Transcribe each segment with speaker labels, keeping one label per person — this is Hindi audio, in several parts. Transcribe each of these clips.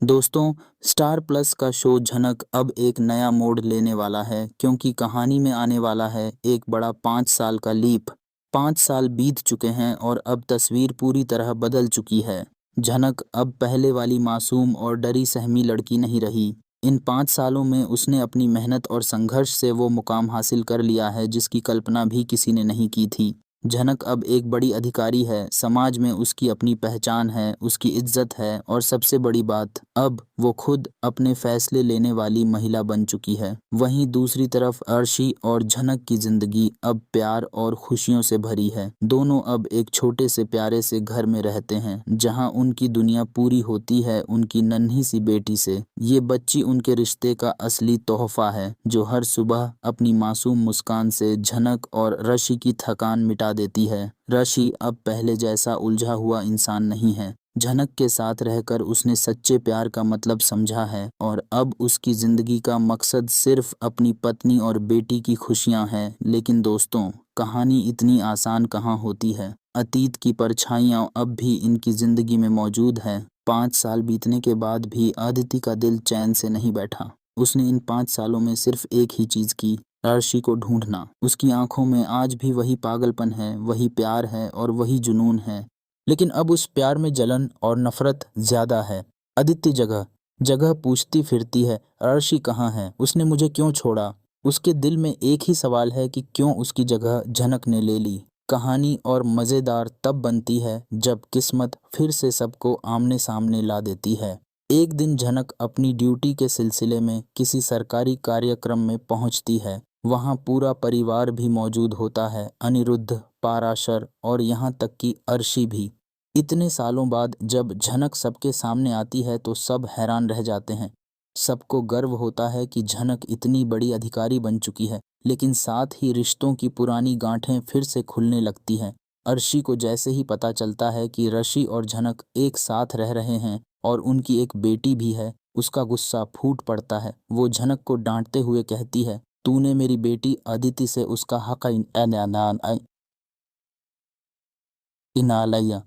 Speaker 1: दोस्तों, स्टार प्लस का शो झनक अब एक नया मोड़ लेने वाला है क्योंकि कहानी में आने वाला है एक बड़ा 5 साल का लीप। 5 साल बीत चुके हैं और अब तस्वीर पूरी तरह बदल चुकी है। झनक अब पहले वाली मासूम और डरी सहमी लड़की नहीं रही। इन 5 सालों में उसने अपनी मेहनत और संघर्ष से वो मुकाम हासिल कर लिया है जिसकी कल्पना भी किसी ने नहीं की थी। झनक अब एक बड़ी अधिकारी है, समाज में उसकी अपनी पहचान है, उसकी इज्जत है और सबसे बड़ी बात, अब वो खुद अपने फैसले लेने वाली महिला बन चुकी है। वहीं दूसरी तरफ अर्शी और झनक की जिंदगी अब प्यार और खुशियों से भरी है। दोनों अब एक छोटे से प्यारे से घर में रहते हैं जहां उनकी दुनिया पूरी होती है उनकी नन्ही सी बेटी से। ये बच्ची उनके रिश्ते का असली तोहफा है जो हर सुबह अपनी मासूम मुस्कान से झनक और ऋषि की थकान मिटा देती है। ऋषि अब पहले जैसा उलझा हुआ इंसान नहीं है। झनक के साथ रहकर उसने सच्चे प्यार का मतलब समझा है और अब उसकी जिंदगी का मकसद सिर्फ अपनी पत्नी और बेटी की खुशियां हैं। लेकिन दोस्तों, कहानी इतनी आसान कहाँ होती है। अतीत की परछाइयां अब भी इनकी जिंदगी में मौजूद है। 5 साल बीतने के बाद भी आदिति का दिल चैन से नहीं बैठा। उसने इन 5 सालों में सिर्फ एक ही चीज की, अर्शी को ढूंढना। उसकी आंखों में आज भी वही पागलपन है, वही प्यार है और वही जुनून है। लेकिन अब उस प्यार में जलन और नफरत ज्यादा है। आदित्य जगह जगह पूछती फिरती है, अर्शी कहाँ है, उसने मुझे क्यों छोड़ा। उसके दिल में एक ही सवाल है कि क्यों उसकी जगह झनक ने ले ली। कहानी और मज़ेदार तब बनती है जब किस्मत फिर से सबको आमने सामने ला देती है। एक दिन झनक अपनी ड्यूटी के सिलसिले में किसी सरकारी कार्यक्रम में पहुंचती है। वहां पूरा परिवार भी मौजूद होता है, अनिरुद्ध, पाराशर और यहाँ तक कि अर्शी भी। इतने सालों बाद जब झनक सबके सामने आती है तो सब हैरान रह जाते हैं। सबको गर्व होता है कि झनक इतनी बड़ी अधिकारी बन चुकी है, लेकिन साथ ही रिश्तों की पुरानी गांठें फिर से खुलने लगती हैं। अर्शी को जैसे ही पता चलता है कि ऋषि और झनक एक साथ रह रहे हैं और उनकी एक बेटी भी है, उसका गुस्सा फूट पड़ता है। वो झनक को डांटते हुए कहती है, तूने मेरी बेटी अदिति से उसका हक इना लिया।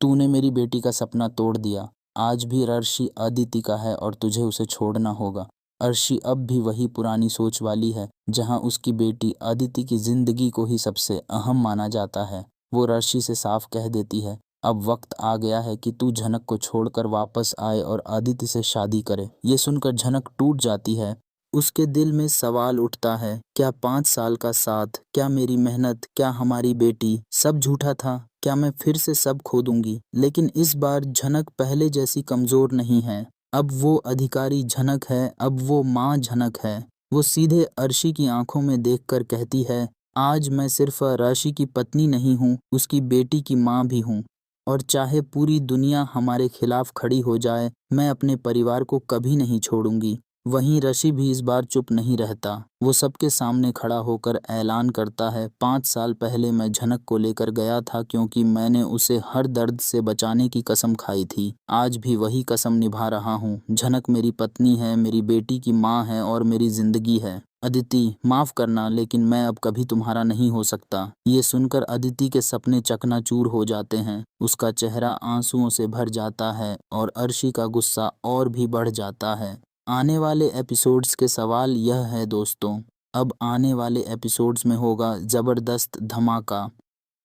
Speaker 1: तूने मेरी बेटी का सपना तोड़ दिया। आज भी अर्शी अदिति का है और तुझे उसे छोड़ना होगा। अर्शी अब भी वही पुरानी सोच वाली है, जहां उसकी बेटी अदिति की जिंदगी को ही सबसे अहम माना जाता है। वो अर्शी से साफ कह देती है, अब वक्त आ गया है कि तू झनक को छोड़कर वापस आए और अदिति से शादी करे। ये सुनकर झनक टूट जाती है। उसके दिल में सवाल उठता है, क्या 5 साल का साथ, क्या मेरी मेहनत, क्या हमारी बेटी, सब झूठा था। क्या मैं फिर से सब खो दूंगी। लेकिन इस बार झनक पहले जैसी कमजोर नहीं है। अब वो अधिकारी झनक है, अब वो माँ झनक है। वो सीधे अर्शी की आंखों में देखकर कहती है, आज मैं सिर्फ अर्शी की पत्नी नहीं हूँ, उसकी बेटी की माँ भी हूँ। और चाहे पूरी दुनिया हमारे खिलाफ खड़ी हो जाए, मैं अपने परिवार को कभी नहीं छोड़ूंगी। वहीं ऋषि भी इस बार चुप नहीं रहता। वो सबके सामने खड़ा होकर ऐलान करता है, 5 साल पहले मैं झनक को लेकर गया था क्योंकि मैंने उसे हर दर्द से बचाने की कसम खाई थी। आज भी वही कसम निभा रहा हूँ। झनक मेरी पत्नी है, मेरी बेटी की माँ है और मेरी जिंदगी है। अदिति, माफ करना, लेकिन मैं अब कभी तुम्हारा नहीं हो सकता। ये सुनकर अदिति के सपने चकनाचूर हो जाते हैं। उसका चेहरा आंसुओं से भर जाता है और अर्शी का गुस्सा और भी बढ़ जाता है। आने वाले एपिसोड्स के सवाल यह है दोस्तों, अब आने वाले एपिसोड्स में होगा ज़बरदस्त धमाका।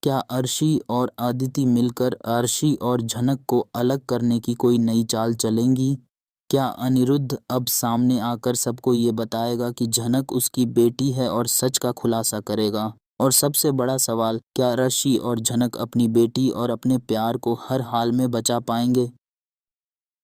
Speaker 1: क्या अर्शी और अदिति मिलकर अर्शी और झनक को अलग करने की कोई नई चाल चलेंगी? क्या अनिरुद्ध अब सामने आकर सबको ये बताएगा कि झनक उसकी बेटी है और सच का खुलासा करेगा? और सबसे बड़ा सवाल, क्या ऋषि और झनक अपनी बेटी और अपने प्यार को हर हाल में बचा पाएंगे?